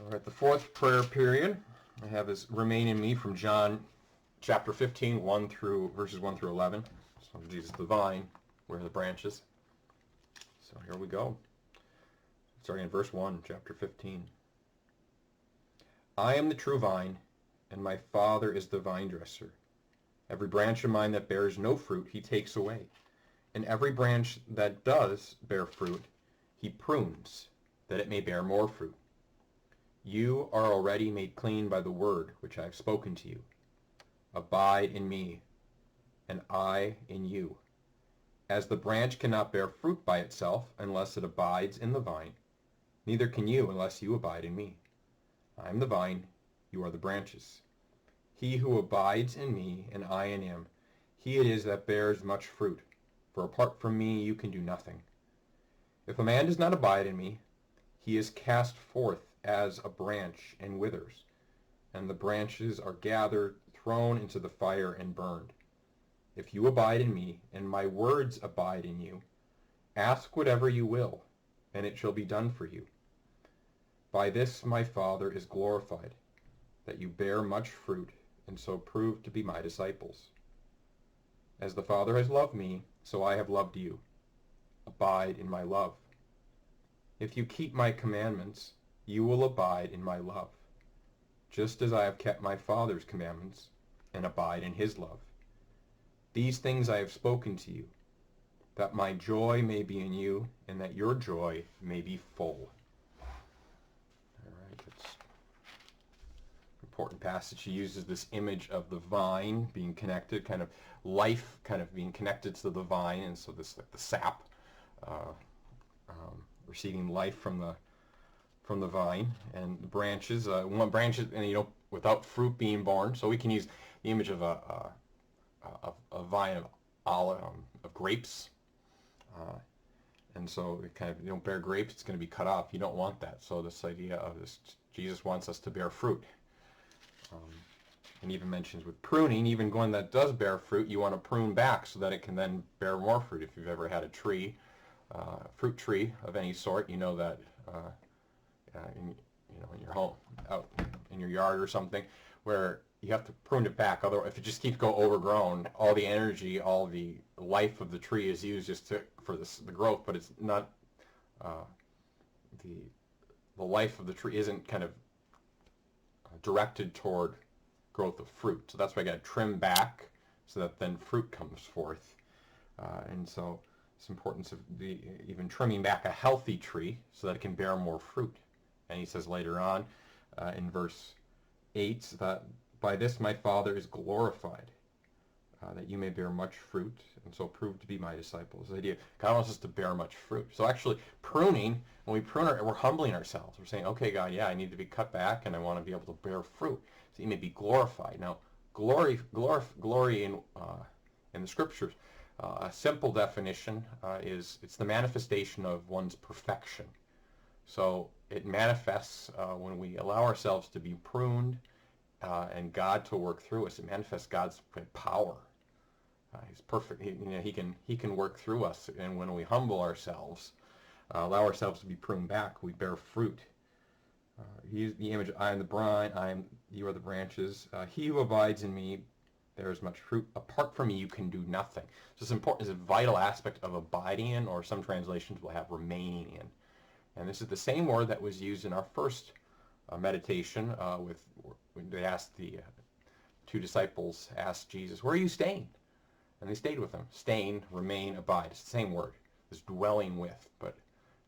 All right, the fourth prayer period I have is remain in me from John chapter 15, verses 1 through 11. So Jesus the vine, where are the branches? So here we go. Starting in verse 1, chapter 15. I am the true vine, and my Father is the vine dresser. Every branch of mine that bears no fruit he takes away, and every branch that does bear fruit he prunes, that it may bear more fruit. You are already made clean by the word which I have spoken to you. Abide in me, and I in you. As the branch cannot bear fruit by itself unless it abides in the vine, neither can you unless you abide in me. I am the vine, you are the branches. He who abides in me and I in him, he it is that bears much fruit, for apart from me you can do nothing. If a man does not abide in me, he is cast forth as a branch and withers, and the branches are gathered, thrown into the fire, and burned. If you abide in me, and my words abide in you, ask whatever you will, and it shall be done for you. By this my Father is glorified, that you bear much fruit, and so prove to be my disciples. As the Father has loved me, so I have loved you. Abide in my love. If you keep my commandments, you will abide in my love, just as I have kept my Father's commandments and abide in his love. These things I have spoken to you, that my joy may be in you and that your joy may be full. All right, that's an important passage. He uses this image of the vine being connected, kind of life kind of being connected to the vine, and so this like the sap, receiving life from the vine, and the branches, branches, and without fruit being born. So we can use the image of a vine of grapes, and so it kind of, you don't bear grapes, it's going to be cut off. You don't want that. So this idea of this, Jesus wants us to bear fruit, and even mentions with pruning, even one that does bear fruit, you want to prune back so that it can then bear more fruit. If you've ever had a tree, fruit tree of any sort, you know that in your home, out in your yard or something, where you have to prune it back. Otherwise, if it just keeps going overgrown, all the energy, all the life of the tree is used just for the growth, but it's not the life of the tree isn't kind of directed toward growth of fruit. So that's why I got to trim back so that then fruit comes forth, and so it's importance of even trimming back a healthy tree so that it can bear more fruit. And he says later on in verse 8 that by this my Father is glorified, that you may bear much fruit, and so prove to be my disciples. The idea, God wants us to bear much fruit. So actually pruning, when we prune, we're humbling ourselves. We're saying, okay, God, yeah, I need to be cut back, and I want to be able to bear fruit, so you may be glorified. Now, glory in the Scriptures, a simple definition is it's the manifestation of one's perfection. So it manifests when we allow ourselves to be pruned and God to work through us. It manifests God's power. He's perfect. He can work through us, and when we humble ourselves, allow ourselves to be pruned back, we bear fruit. He's the image. I am the vine. You are the branches. He who abides in me bears much fruit. Apart from me, you can do nothing. So it's important. It's a vital aspect of abiding in, or some translations will have remaining in. And this is the same word that was used in our first meditation when they asked the two disciples, asked Jesus, where are you staying? And they stayed with him. Staying, remain, abide. It's the same word. It's dwelling with. But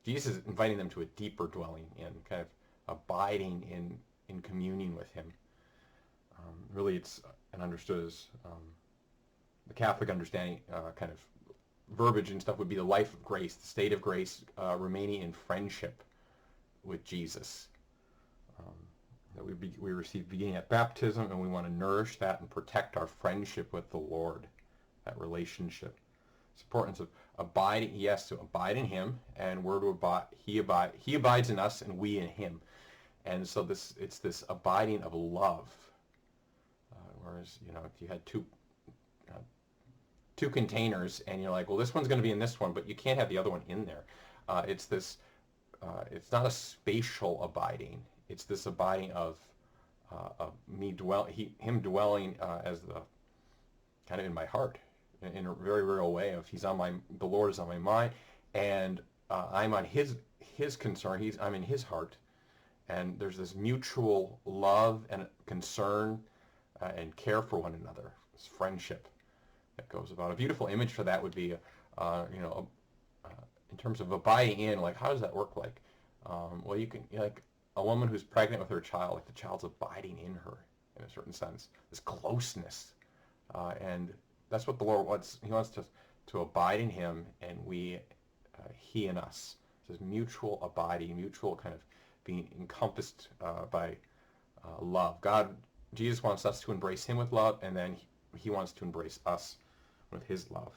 Jesus is inviting them to a deeper dwelling in, kind of abiding in communing with him. Really, it's and understood as the Catholic understanding, kind of verbiage and stuff would be the life of grace, the state of grace, remaining in friendship with Jesus. That we receive beginning at baptism, and we want to nourish that and protect our friendship with the Lord, that relationship. It's importance of abiding, yes, to abide in him, and we're to abide. He abides in us, and we in him. And so it's this abiding of love. Whereas, if you had two containers, and you're like, well, this one's going to be in this one, but you can't have the other one in there. It's not a spatial abiding. it's this abiding of him dwelling as the kind of in my heart in a very real way. Of the Lord is on my mind, and I'm on his concern. I'm in his heart, and there's this mutual love and concern and care for one another. This friendship that goes about. A beautiful image for that would be, in terms of abiding in. Like, how does that work? Like, well, you can like a woman who's pregnant with her child. Like the child's abiding in her in a certain sense. This closeness, and that's what the Lord wants. He wants to abide in Him, and He in us. So this mutual abiding, mutual kind of being encompassed by love. Jesus wants us to embrace Him with love, and then He wants to embrace us with His love.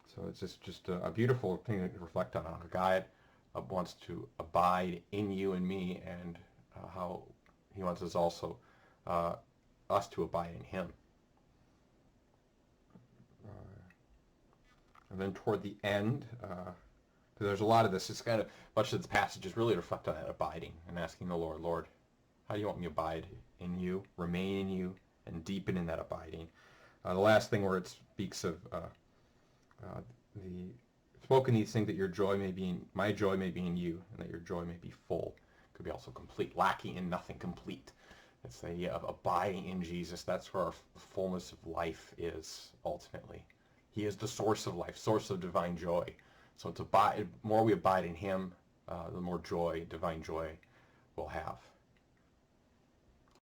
So it's just a beautiful thing to reflect on. How God wants to abide in you and me, and how He wants us also us to abide in Him. And then toward the end, there's a lot of this. It's kind of much of this passage is really reflect on that abiding and asking the Lord, how do you want me to abide in you, remain in you, and deepen in that abiding? The last thing where it speaks of the spoken these things that my joy may be in you, and that your joy may be full. Could be also complete, lacking in nothing, complete. It's the idea of abiding in Jesus. That's where our fullness of life is ultimately. He is the source of life, source of divine joy. So the more we abide in Him, the more joy, divine joy, we'll have.